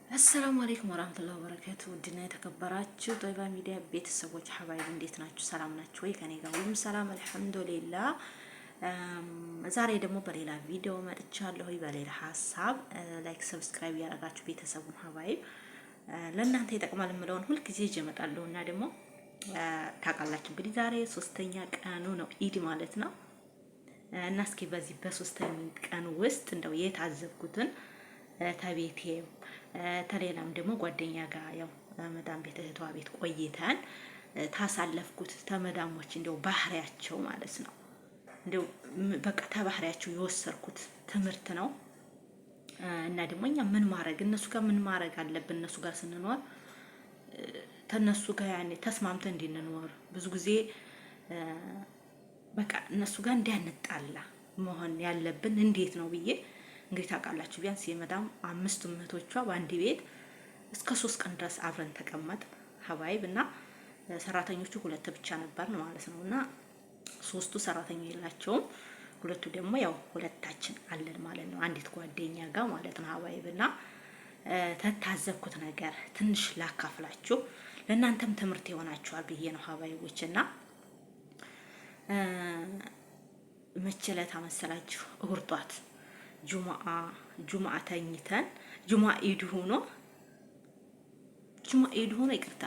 السلام عليكم ورحمة الله وبركاته. ودنا የተከበራችሁ ጦይባ ሚዲያ ቤተሰቦች ሐባይብ እንዴት ናችሁ? ሰላም ናችሁ ወይ? ከኔ ጋር ሁሉም ሰላም አልሐምዱሊላህ። ዛሬ ደግሞ በሌላ ቪዲዮ መጥቻለሁ። በሌላ ሀሳብ ላይክ ሰብስክራይብ ያደረጋችሁ ቤተሰቡን ሐባይብ ለእናንተ ይጠቅማል የምለውን ሁሉ ጊዜ እመጣለሁ እና ደግሞ ታውቃላችሁ እንግዲህ ዛሬ ሶስተኛ ቀኑ ነው ኢድ ማለት ነው። እና እስኪ በዚህ በሶስተኛ ቀን ውስጥ እንደው የታዘብኩትን ተቤቴ ተሌላም ደግሞ ጓደኛ ጋር ያው መዳም ቤት እህቷ ቤት ቆይተን ታሳለፍኩት ተመዳሞች እንደው ባህሪያቸው ማለት ነው እንደው በቃ ተባህሪያቸው የወሰርኩት ትምህርት ነው። እና ደግሞ እኛ ምን ማድረግ እነሱ ጋር ምን ማድረግ አለብን? እነሱ ጋር ስንኖር ተነሱ ጋር ያኔ ተስማምተን እንድንኖር ብዙ ጊዜ በቃ እነሱ ጋር እንዲያንጣላ መሆን ያለብን እንዴት ነው ብዬ እንግዲህ ታውቃላችሁ ቢያንስ የመዳም አምስቱ እህቶቿ በአንድ ቤት እስከ 3 ቀን ድረስ አብረን ተቀመጥ ሐባይብ እና ሰራተኞቹ ሁለት ብቻ ነበርን ማለት ነው። እና ሶስቱ ሰራተኛ የላቸውም፣ ሁለቱ ደግሞ ያው ሁለታችን አለን ማለት ነው አንዲት ጓደኛ ጋር ማለት ነው ሐባይብ። እና ተታዘብኩት ነገር ትንሽ ላካፍላችሁ ለእናንተም ትምህርት ይሆናችኋል ብዬ ነው ሐባይቦች። እና መቸለታ መሰላችሁ እሁድ ጧት ጁማአ ተኝተን ጁማአ ኢድ ሆኖ ይቅርታ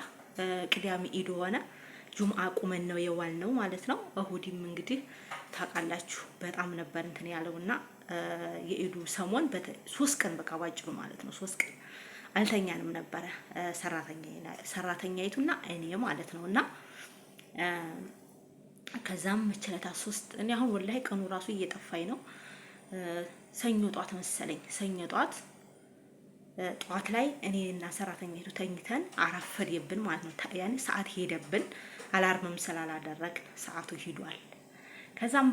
ቅዳሜ ኢድ ሆነ ጁማአ ቁመን ነው የዋልነው ማለት ነው። እሁድም እንግዲህ ታውቃላችሁ በጣም ነበር እንትን ያለውና የኢዱ ሰሞን 3 ቀን በቃ ባጭሩ ማለት ነው 3 ቀን አልተኛንም ነበረ ሰራተኛይቱና እኔ ማለት ነው። እና ከዛም መቸለታ 3 እኔ አሁን ወላሂ ቀኑ ራሱ እየጠፋኝ ነው። ሰኞ ጧት መሰለኝ ሰኞ ጧት ላይ እኔና ሰራተኛይቱ ተኝተን አረፈደብን ማለት ነው። ያኔ ሰዓት ሄደብን አላርምም ስላላደረግን ሰዓቱ ሄዷል። ከዛም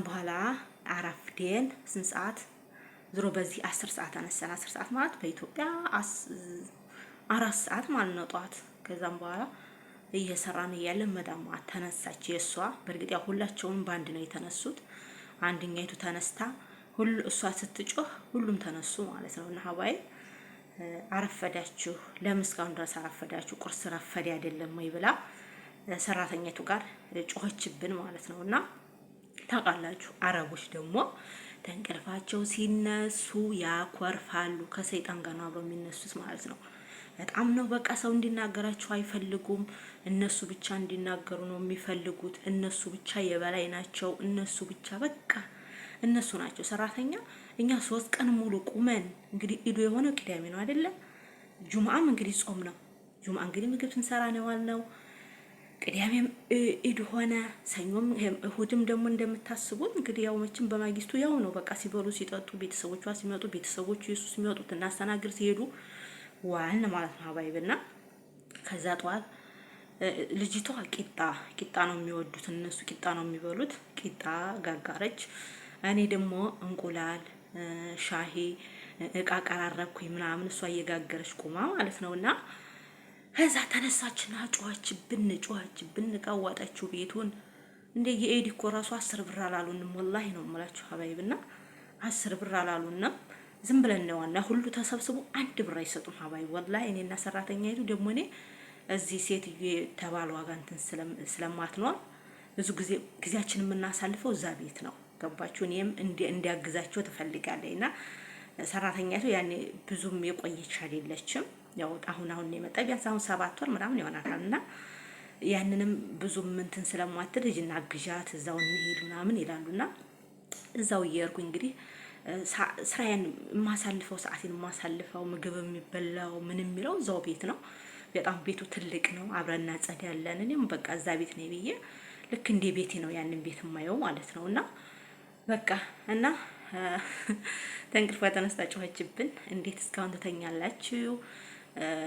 በኋላ አረፍደን ስንት ሰዓት ዝሮ በዚህ 10 ሰዓት አነሳን። 10 ሰዓት ማለት በኢትዮጵያ 4 ሰዓት ማለት ነው ጧት። ከዛም በኋላ እየሰራን እያለ መዳሟ ተነሳች። የሷ በእርግጥ ያው ሁላቸውም ባንድ ነው የተነሱት። አንደኛይቱ ተነስታ እሷ ስትጮህ ሁሉም ተነሱ ማለት ነው። እና ሐባይ አረፈዳችሁ ለምስካውን ድረስ አረፈዳችሁ ቁርስ ረፈደ አይደለም ወይ ብላ ሰራተኛይቱ ጋር ጮኸችብን ማለት ነው። እና ታውቃላችሁ አረቦች ደግሞ ተንቀልፋቸው ሲነሱ ያኮርፋሉ። ከሰይጣን ጋር ነው አብረው የሚነሱት ማለት ነው። በጣም ነው በቃ ሰው እንዲናገራቸው አይፈልጉም። እነሱ ብቻ እንዲናገሩ ነው የሚፈልጉት። እነሱ ብቻ የበላይ ናቸው። እነሱ ብቻ በቃ እነሱ ናቸው ሰራተኛ። እኛ 3 ቀን ሙሉ ቁመን እንግዲህ ኢዱ የሆነው ቅዳሜ ነው አይደለም። ጁማአም እንግዲህ ጾም ነው። ጁማአ እንግዲህ ምግብ ስንሰራ ነው ዋልነው። ቅዳሜም ኢድ ሆነ፣ ሰኞም እሁድም ደግሞ እንደምታስቡት እንግዲህ ያው መቼም በማግስቱ ያው ነው በቃ ሲበሉ ሲጠጡ ቤተሰቦቿ ሲመጡ ቤተሰቦቹ ኢየሱስ ሲመጡት እናስተናግር ሲሄዱ ዋልን ማለት ነው ሐባይብና ከዛ ጧት ልጅቷ ቂጣ ነው የሚወዱት እነሱ ቂጣ ነው የሚበሉት። ቂጣ ጋጋረች። እኔ ደግሞ እንቁላል ሻሂ እቃ ቀራረብኩኝ ምናምን እሷ እየጋገረች ቁማ ማለት ነውና ከዛ ተነሳችና ጮኸችብን ቀዋጠችው ቤቱን። እንደ የኤዲ እኮ ራሱ 10 ብር አላሉንም ወላሂ ነው የምላችሁ ሐባይብና 10 ብር አላሉንም። ዝም ብለን ነው እና ሁሉ ተሰብስቦ 1 ብር አይሰጡም ሐባይብ ወላሂ። እኔና ሰራተኛይቱ ደግሞ እኔ እዚህ ሴትዬ ተባሏ ጋር እንትን ስለማትኖር ብዙ ጊዜያችንን የምናሳልፈው እዛ ቤት ነው። ገባችሁ? እኔም እንዲያግዛቸው ትፈልጋለች እና ሰራተኛይቱ ያኔ ብዙም የቆየች አይደለችም። ያው አሁን ነው የመጣ ቢያንስ አሁን 7 ወር ምናምን ይሆናታል። እና ያንንም ብዙም እንትን ስለማትል ልጅና ግዣት እዛው እንሄድ ምናምን ይላሉና እዛው እየርኩኝ እንግዲህ ስራዬን የማሳልፈው ምግብ የሚበላው ምን የሚለው እዛው ቤት ነው። በጣም ቤቱ ትልቅ ነው። አብረን እናጸዳለን። እኔም በቃ እዛ ቤት ነው ብዬ ልክ እንደ ቤቴ ነው ያንን ቤት የማየው ማለት ነው። እና በቃ እና ተንቅልፏ ተነስታ ጮኸችብን። እንዴት እስካሁን ትተኛላችሁ?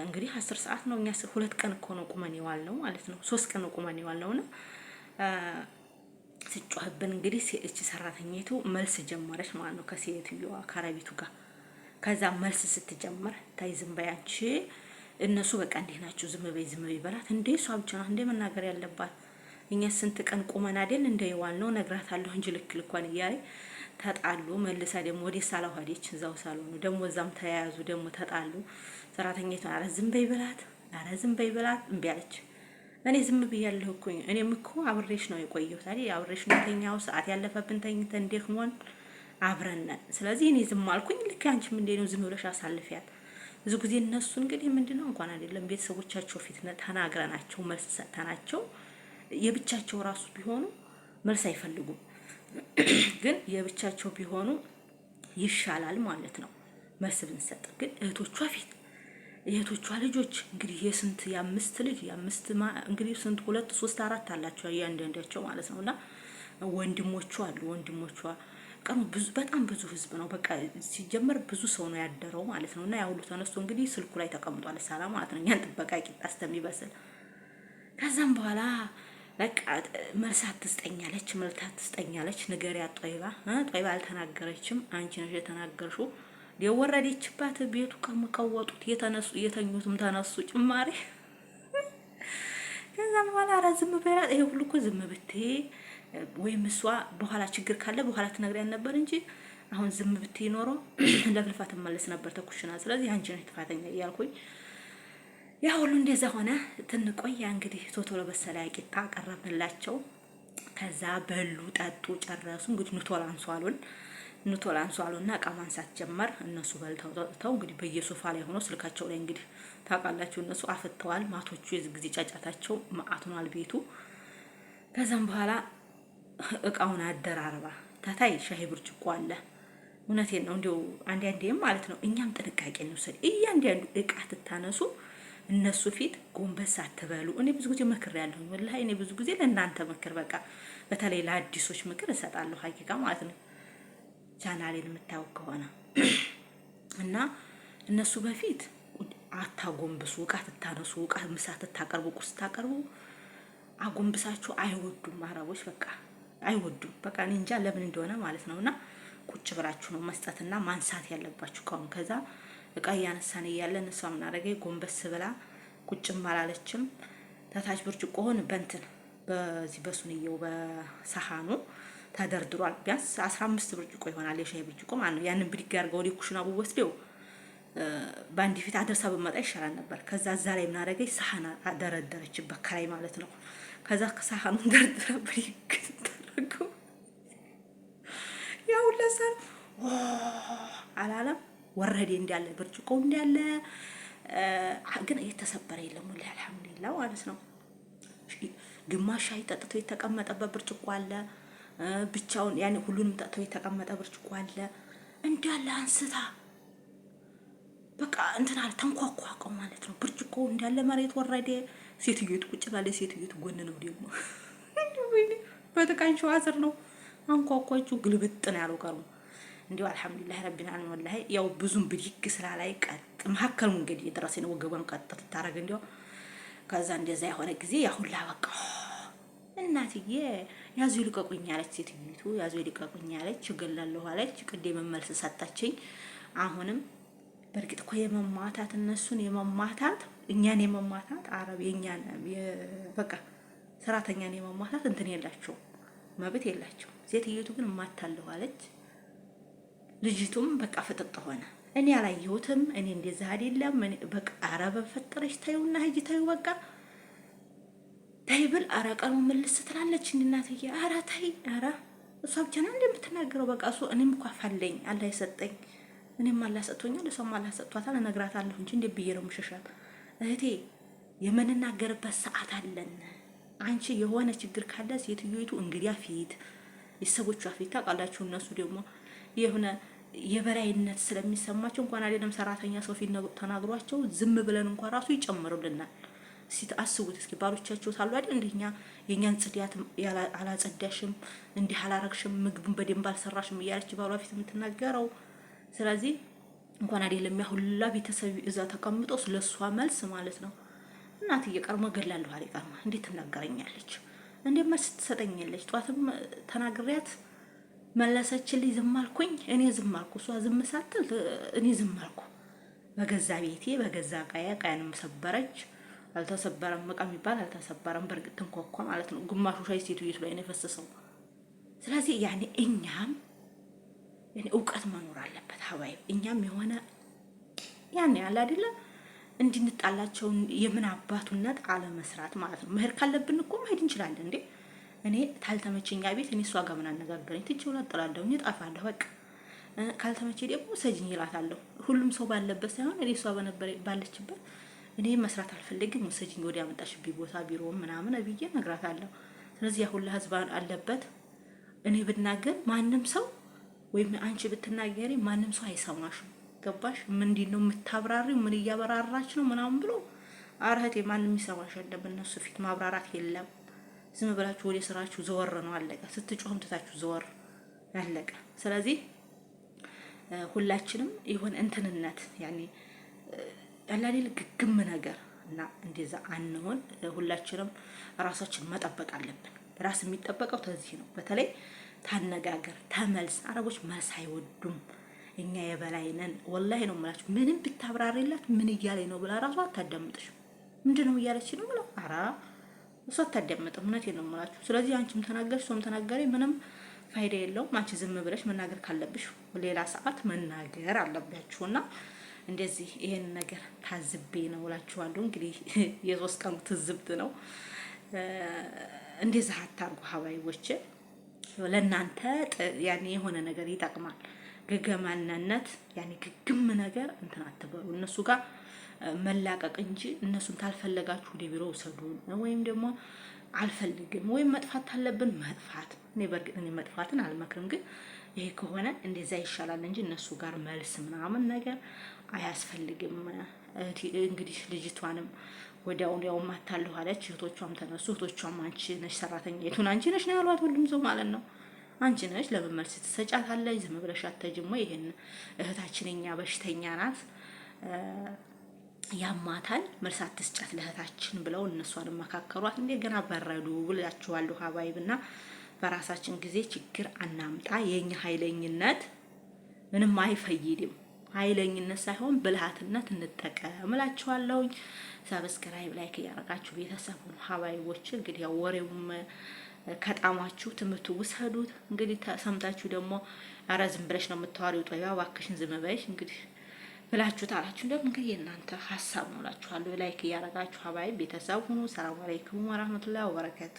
እንግዲህ 10 ሰዓት ነው። እኛ 2 ቀን እኮ ነው ቁመን የዋልነው ማለት ነው። 3 ቀን ነው ቁመን የዋልነውና ስጮህብን እንግዲህ እቺ ሰራተኛይቱ መልስ ጀመረች ማለት ነው ከሴትየዋ ከአረቢቱ ጋር። ከዛ መልስ ስትጀምር ታይ ዝም በይ አንቺ እነሱ በቃ እንዴ ናችሁ ዝም በይ በላት። እንዴ እሷ ብቻ ነው እንዴ መናገር ያለባት? እኛ ስንት ቀን ቁመን አይደል እንደ ይዋል ነው ነግራታለሁ እንጂ ልክ ልኳን እያለ ተጣሉ። መልሳ ደግሞ ወደ ሳላው ሄደች። እዛው ሳሎኑ ደግሞ እዛም ተያያዙ። ደግሞ ተጣሉ። ሰራተኛይቱ ኧረ ዝም በይ ብላት፣ ኧረ ዝም በይ ብላት እምቢ አለች። እኔ ዝም ብያለሁ እኮ እኔም እኮ አብሬሽ ነው የቆየሁት አይደል? አብሬሽ ነው የተኛው። ሰዓት ያለፈብን ተኝተን ደክሞን አብረን ነን። ስለዚህ እኔ ዝም አልኩኝ። ልክ አንቺም እንዴ ነው ዝም ብለሽ አሳልፊያት። ብዙ ጊዜ እነሱ እንግዲህ ምንድነው እንኳን አይደለም ቤተሰቦቻቸው ፊት ተናግረናቸው መልስ ሰጥተናቸው የብቻቸው ራሱ ቢሆኑ መልስ አይፈልጉም። ግን የብቻቸው ቢሆኑ ይሻላል ማለት ነው መልስ ብንሰጥ። ግን እህቶቿ ፊት የእህቶቿ ልጆች እንግዲህ የስንት የአምስት ልጅ እንግዲህ ስንት 2 3 4 አላቸው እያንዳንዳቸው ማለት ነውና ወንድሞቿ አሉ። ወንድሞቿ ቀኑ ብዙ በጣም ብዙ ህዝብ ነው። በቃ ሲጀመር ብዙ ሰው ነው ያደረው ማለት ነውና ያ ሁሉ ተነስቶ እንግዲህ ስልኩ ላይ ተቀምጧል ሳላ ማለት ነው። እኛን ጥበቃ ቂጣ እስከሚበስል ከዛም በኋላ በቃ መልስ አትስጠኛለች፣ መልስ አትስጠኛለች። ንገሪያት ጦይባ አልተናገረችም። አንቺ ነሽ የተናገርሽው። የወረደችባት ቤቱ ከመቀወጡት የተኙትም ተነሱ ጭማሪ። ከዛም በኋላ ኧረ ዝም በላት። ይሄ ሁሉ እኮ ዝም ብትይ ወይም እሷ በኋላ ችግር ካለ በኋላ ትነግሪያን ነበር እንጂ አሁን ዝም ብትይ ኖሮ ለፍልፋ ትመለስ ነበር ተኩሽና። ስለዚህ አንቺ ነሽ ጥፋተኛ እያልኩኝ ያ ሁሉ እንደዛ ሆነ። ትንቆይ እንግዲህ ቶቶሎ በሰላ ቂጣ ቀረበላቸው። ከዛ በሉ ጠጡ ጨረሱ። እንግዲህ ኑቶላንሱ አሉና እቃ ማንሳት ጀመር። እነሱ በልተው ጠጥተው እንግዲህ በየሶፋ ላይ ሆኖ ስልካቸው ላይ እንግዲህ ታውቃላችሁ እነሱ አፍተዋል። ማቶቹ የዚህ ጊዜ ጫጫታቸው ማአቱናል ቤቱ። ከዛም በኋላ እቃውን አደራርባ ታታይ ሻሂ ብርጭቆ አለ። እውነቴን ነው እንዲያው አንዴም ማለት ነው እኛም ጥንቃቄ እንውሰድ። እያንዳንዱ እቃ ትታነሱ እነሱ ፊት ጎንበስ አትበሉ። እኔ ብዙ ጊዜ ምክር ያለሁኝ ወላሂ እኔ ብዙ ጊዜ ለእናንተ ምክር በቃ በተለይ ለአዲሶች ምክር እሰጣለሁ ሀቂቃ ማለት ነው። ቻናሌን የምታውቅ ከሆነ እና እነሱ በፊት አታጎንብሱ። እቃ ትታነሱ፣ እቃ ምሳ ትታቀርቡ፣ ቁርስ ትታቀርቡ አጎንብሳችሁ አይወዱም አረቦች። በቃ አይወዱም። በቃ እኔ እንጃ ለምን እንደሆነ ማለት ነውና ቁጭ ብላችሁ ነው መስጠትና ማንሳት ያለባችሁ ከሆነ። ከዛ እቃ እያነሳን እያለን እሷ ምን አደረገኝ ጎንበስ ብላ ቁጭም አላለችም። ታታች ብርጭቆውን በእንትን በዚህ በሱንየው በሰሃኑ ተደርድሯል። ቢያንስ 15 ብርጭቆ ይሆናል የሻይ ብርጭቆ ማለት ነው። ያንን ብድግ አድርገው ወደ ኩሽና ወስደው በአንድ ፊት አደርሳ በመጣ ይሻላል ነበር። ከዛ እዛ ላይ ምን አደረገኝ ሰሃና አደረደረችበት ከላይ ማለት ነው። ከዛ ሰሃኑን ደርድራ ብድግ ተደረገው ያው ለሰን አላለም ወረዴ እንዳለ ብርጭቆ እንዳለ ግን እየተሰበረ የለም ወላሂ አልሐምዱሊላህ ማለት ነው። ግማሽ ሻይ ጠጥቶ የተቀመጠበት ብርጭቆ አለ። ብቻውን ያኔ ሁሉንም ጠጥቶ የተቀመጠ ብርጭቆ አለ። እንዳለ አንስታ በቃ እንትን አለ ተንኳኳቀው ማለት ነው። ብርጭቆ እንዳለ መሬት ወረደ። ሴትዮቱ ቁጭ ብላለች። ሴትዮቱ ጎን ነው ደግሞ በተቃንሾ አዘር ነው አንኳኳችሁ ግልብጥ ነው ያለው ቀሩ እንዲው አልሐምዱሊላህ ረቢል ዓለሚን ወላሂ ያው ብዙም ብድግ ስላላይ ቀጥ መሀከሉ እንግዲህ የደረሰ ነው ወገቧን ቀጥ ተታረገ እንዲው ከዛ እንደዛ የሆነ ጊዜ ያ ሁላ በቃ እናትዬ ያዙ ይልቀቁኝ አለች። ሴትዮቱ ያዙ ይልቀቁኝ አለች። ገላለሁ አለች። ቅዴ መመልስ ሰጣችኝ። አሁንም በርግጥ እኮ የመማታት እነሱን የመማታት እኛን የመማታት አረብ የኛን በቃ ሰራተኛን የመማታት እንትን የላቸው መብት የላቸው። ሴትዮቱ ግን ማታለሁ አለች። ልጅቱም በቃ ፍጥጥ ሆነ። እኔ አላየሁትም። እኔ እንደዛ አይደለም በቃ አረብ ፈጠረች ታዩና ሂጂ ታዩ በቃ ታይብል አራቀኑ መልስ ትላለች እናትዬ። አራ ታይ አራ እሷ ብቻ ነው እንደምትናገረው በቃ እሱ እኔም እኮ አፋለኝ አላህ ይሰጠኝ እኔም አላህ ሰጥቶኛል እሷም አላህ ሰጥቷታል እነግራታለሁ እንጂ እንደ ብዬ ነው የምሸሻት። እህቴ የምንናገርበት ሰዓት አለን። አንቺ የሆነ ችግር ካለ ሴትዮይቱ እንግዲያ ፊት የሰቦቿ ፊት ታውቃላችሁ። እነሱ ደግሞ የሆነ የበላይነት ስለሚሰማቸው እንኳን አይደለም ሰራተኛ ሰው ፊት ተናግሯቸው ዝም ብለን እንኳን ራሱ ይጨምሩልናል። አስቡት እስኪ ባሎቻቸው ታሉ አይደል እንደኛ የኛን ጽዳት አላጸዳሽም እንዲህ አላረግሽም ምግቡን በደንብ አልሰራሽም እያለች ባሏ ፊት የምትናገረው። ስለዚህ እንኳን አይደለም ያ ሁላ ቤተሰብ እዛ ተቀምጦ ስለሷ መልስ ማለት ነው። እናትዬ ቀርሞ ገላለሁ አለ ቀርማ እንዴት ትናገረኛለች እንዴ መልስ ትሰጠኛለች። ጧትም ተናግሪያት መለሰችልኝ። ዝም አልኩኝ እኔ ዝም አልኩ። እሷ ዝም ሳትል እኔ ዝም አልኩ። በገዛ ቤቴ በገዛ ቃያን ሰበረች። አልተሰበረም እቃ የሚባል አልተሰበረም። በርግጥ ተንኳኳ ማለት ነው። ግማሹ ሻይ ሴትዮቱ ላይ ነው የፈሰሰው። ስለዚህ ያኔ እኛም ያኔ እውቀት መኖር አለበት ሀባይ። እኛም የሆነ ያን ያለ አይደለ እንድንጣላቸው የምን አባቱነት አለመስራት ማለት ነው። መሄድ ካለብን እኮ መሄድ እንችላለን እንዴ። እኔ ታልተመቸኛ ቤት እኔ እሷ ጋር ምን አነጋገረኝ ትቼው እጥላለሁ እጠፋለሁ በቃ። ካልተመቼ ደግሞ ሰጅኝ እላታለሁ። ሁሉም ሰው ባለበት ሳይሆን እኔ እሷ ባለችበት እኔ መስራት አልፈልግም ሰጅኝ ወዲያ መጣሽብኝ ቦታ ቢሮ ምናምን ብዬ እነግራታለሁ። ስለዚህ ያሁላ ህዝብ አለበት እኔ ብናገር ማንም ሰው ወይም አንቺ ብትናገሪ ማንም ሰው አይሰማሽም። ገባሽ? ምንድን ነው የምታብራሪው? ምን እያበራራች ነው ምናምን ብሎ አረህቴ ማንም ይሰማሽ የለም። እነሱ ፊት ማብራራት የለም። ዝም ብላችሁ ወደ ስራችሁ ዘወር ነው አለቀ። ስትጮህም ትታችሁ ዘወር ያለቀ። ስለዚህ ሁላችንም ይሁን እንትንነት ያኔ ያላሌል ግግም ነገር እና እንደዛ አንሆን። ሁላችንም ራሳችን መጠበቅ አለብን። ራስ የሚጠበቀው ተዚህ ነው። በተለይ ታነጋገር ተመልስ። አረቦች መልስ አይወዱም። እኛ የበላይ ነን። ወላሂ ነው የምላችሁ። ምንም ብታብራሪላት ምን እያለኝ ነው ብላ ራሷ አታዳምጥሽ። ምንድነው እያለች ነው ብላ አራ እሷ አታዳምጥም። እውነቴን ነው የምላችሁ። ስለዚህ አንቺም ተናገርሽ እሷም ተናገሪ ምንም ፋይዳ የለውም። አንቺ ዝም ብለሽ መናገር ካለብሽ ሌላ ሰዓት መናገር አለባችሁና እንደዚህ ይሄን ነገር ታዝቤ ነው እላችኋለሁ። እንግዲህ የሶስት ቀኑ ትዝብት ነው። እንደዚህ አታርጉ ሀባይቦች። ለእናንተ ያኔ የሆነ ነገር ይጠቅማል። ገገማናነት ያኔ ግግም ነገር እንትን አትበሉ። እነሱ ጋር መላቀቅ እንጂ እነሱን ታልፈለጋችሁ ወደ ቢሮ ውሰዱን ወይም ደግሞ አልፈልግም ወይም መጥፋት አለብን መጥፋት። እኔ በርግጥ እኔ መጥፋትን አልመክርም፣ ግን ይሄ ከሆነ እንደዛ ይሻላል እንጂ እነሱ ጋር መልስ ምናምን ነገር አያስፈልግም። እንግዲህ ልጅቷንም ወዲያው ማታለሁ አለች። እህቶቿም ተነሱ። እህቶቿም አንቺ ነሽ ሰራተኛ የቱን አንቺ ነሽ ነው ያሏት። ሁሉም ሰው ማለት ነው አንቺ ነሽ ለምን መልስ ትሰጫታለሽ? ዝም ብለሽ አትሄጂም? ይሄን እህታችን እኛ በሽተኛ ናት ያማታል መልስ አትስጫት ለእህታችን ብለው እነሷን መካከሯት። እንደገና በረዱ ብላችኋለሁ ሀባይብና በራሳችን ጊዜ ችግር አናምጣ። የኛ ኃይለኝነት ምንም አይፈይድም። ኃይለኝነት ሳይሆን ብልሃትነት እንጠቀም እላችኋለሁ። ሰብስክራይብ ላይክ እያደረጋችሁ ቤተሰቡን ሀባይቦች እንግዲህ ያው ወሬውም ከጣማችሁ ትምህርቱ ውሰዱት። እንግዲህ ሰምታችሁ ደግሞ ኧረ ዝም ብለሽ ነው የምታወሪው ጦይባ እባክሽን ዝም በይሽ እንግዲህ ብላችሁ ታላችሁ ደግሞ እንግዲህ የእናንተ ሀሳብ ነው እላችኋለሁ። ላይክ እያደረጋችሁ ሀባይ ቤተሰብ ሁኑ። ሰላም አለይኩም ወራህመቱላሂ ወበረካቱ።